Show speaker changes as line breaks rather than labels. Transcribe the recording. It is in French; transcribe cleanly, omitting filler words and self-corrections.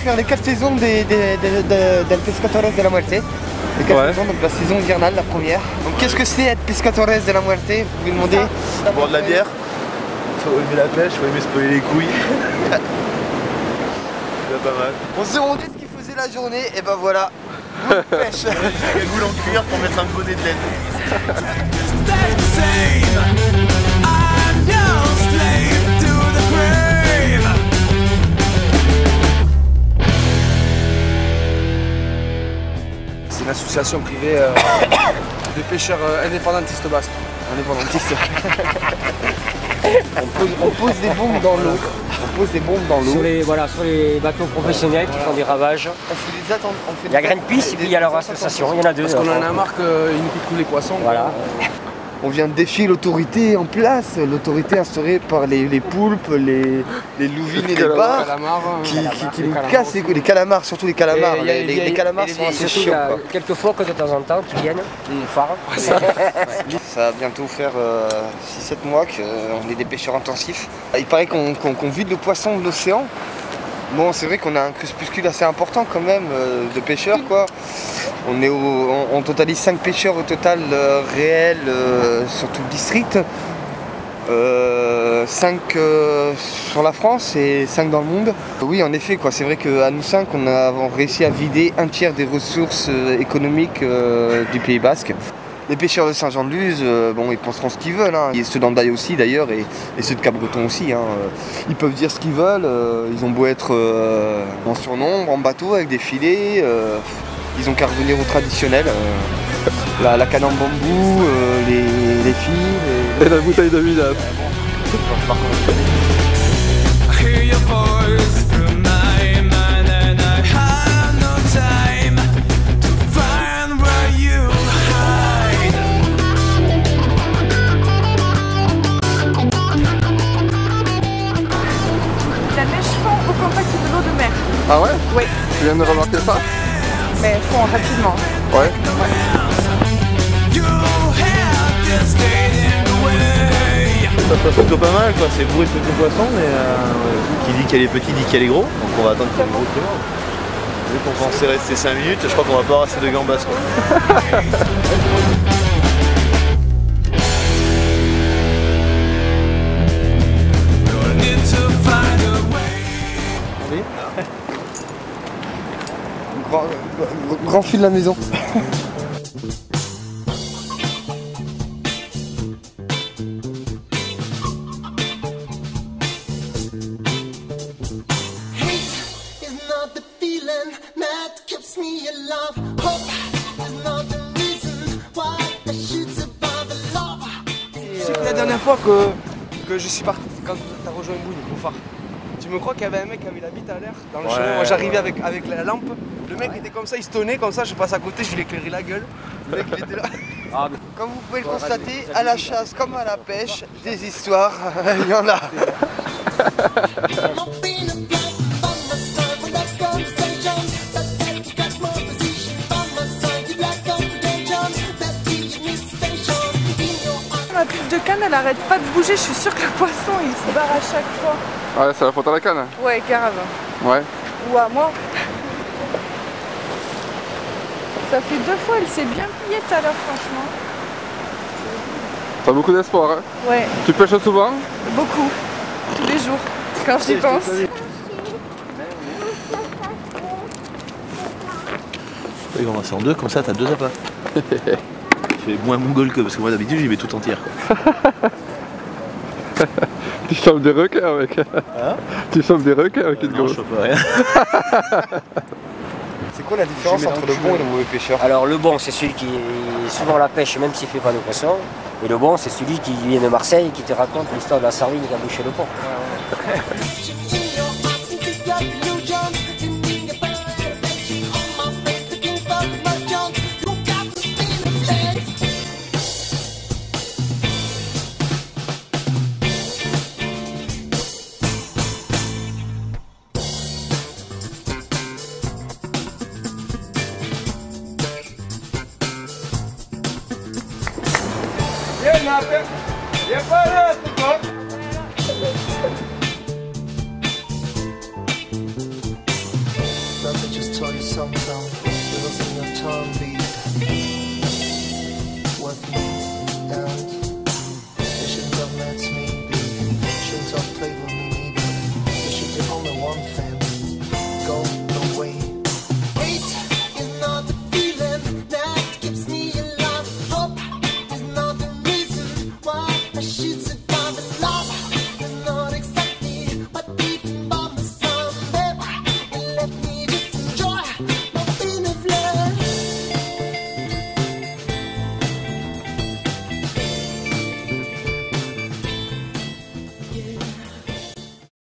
faire les 4 saisons del Pescadores de la Muerte. Les 4 saisons, donc la saison hivernale, la première. Donc qu'est-ce que c'est être Pescadores de la Muerte? Vous lui demandez.
Boire de la bière, faut aimer la pêche, faut aimer se peler les couilles. C'est pas mal.
On se demandait ce qu'il faisait la journée, et ben voilà, pêche.
La goule en cuir pour mettre un bonnet de laine.
C'est une association privée de pêcheurs indépendantistes basques. Indépendantistes.
On pose des bombes dans l'eau. On pose des bombes dans l'eau.
Sur les bateaux professionnels qui font des ravages.
On fait des attentes.
Il y a Greenpeace et puis il y a leur association, il y en a deux.
Parce qu'on en a marre qu'ils nous piquent tous les poissons.
Voilà.
On vient de défier l'autorité en place, l'autorité instaurée par les poulpes, les louvines et les bars, qui nous cassent les calamars, surtout les calamars. Les calamars sont assez chiants.
Il y a quelques phoques de temps en temps qui viennent, une phare.
Ça va bientôt faire 6-7 mois qu'on est des pêcheurs intensifs. Il paraît qu'on vide le poisson de l'océan. Bon, c'est vrai qu'on a un crépuscule assez important quand même de pêcheurs, quoi. On totalise 5 pêcheurs au total réels sur tout le district. 5 sur la France et 5 dans le monde. Oui, en effet, quoi. C'est vrai qu'à nous 5, on a réussi à vider un tiers des ressources économiques du Pays Basque. Les pêcheurs de Saint-Jean-de-Luz, bon, ils penseront ce qu'ils veulent, hein. Et ceux d'Andaille aussi d'ailleurs, et ceux de Cap-Breton aussi, hein. Ils peuvent dire ce qu'ils veulent, ils ont beau être en surnombre, en bateau, avec des filets, ils ont qu'à revenir au traditionnel. La canne en bambou, les filles...
Et la bouteille de vinaigre.
Ah ouais?
Oui.
Tu viens de remarquer ça?
Mais fond rapidement.
Ouais.
Ça passe plutôt pas mal, quoi. C'est bourré de petits poissons, mais qui dit qu'elle est petite dit qu'elle est gros. Donc on va attendre qu'il y ait gros plus loin. Vu qu'on pensait rester 5 minutes, je crois qu'on va pas avoir assez de gambas, quoi.
Grand fil de la maison.
C'est la dernière fois que je suis parti, quand tu as rejoint Bouille au phare. Tu me crois qu'il y avait un mec qui avait la bite à l'air dans le chemin. Moi j'arrivais avec la lampe, le mec était comme ça, il se tenait comme ça, je passe à côté, je lui ai éclairé la gueule. Le mec il était là.
Comme vous pouvez le constater, à la chasse comme à la pêche, des histoires, il y en a.
La piste de canne, elle arrête pas de bouger, je suis sûre que le poisson il se barre à chaque fois.
Ouais, c'est la faute à la canne.
Ouais, grave.
Ouais.
Ou à moi. Ça fait 2 fois, elle s'est bien pliée tout à l'heure, franchement.
T'as beaucoup d'espoir, hein?
Ouais.
Tu pêches souvent?
Beaucoup. Tous les jours, quand j'y pense.
Oui, on va faire en 2, comme ça t'as 2 appâts. Je fais moins mongol que parce que moi d'habitude j'y mets tout entière, quoi.
Tu chopes des requins avec.
Hein?
Tu chopes des requins avec une
Non,
grosse.
je chope rien.
C'est quoi la différence entre le bon et le mauvais pêcheur?
Alors le bon c'est celui qui est souvent à la pêche même s'il ne fait pas de poisson. Et le bon c'est celui qui vient de Marseille et qui te raconte l'histoire de la sardine qui a bouché le pont.
TomTom, wir müssen ja Tom Worth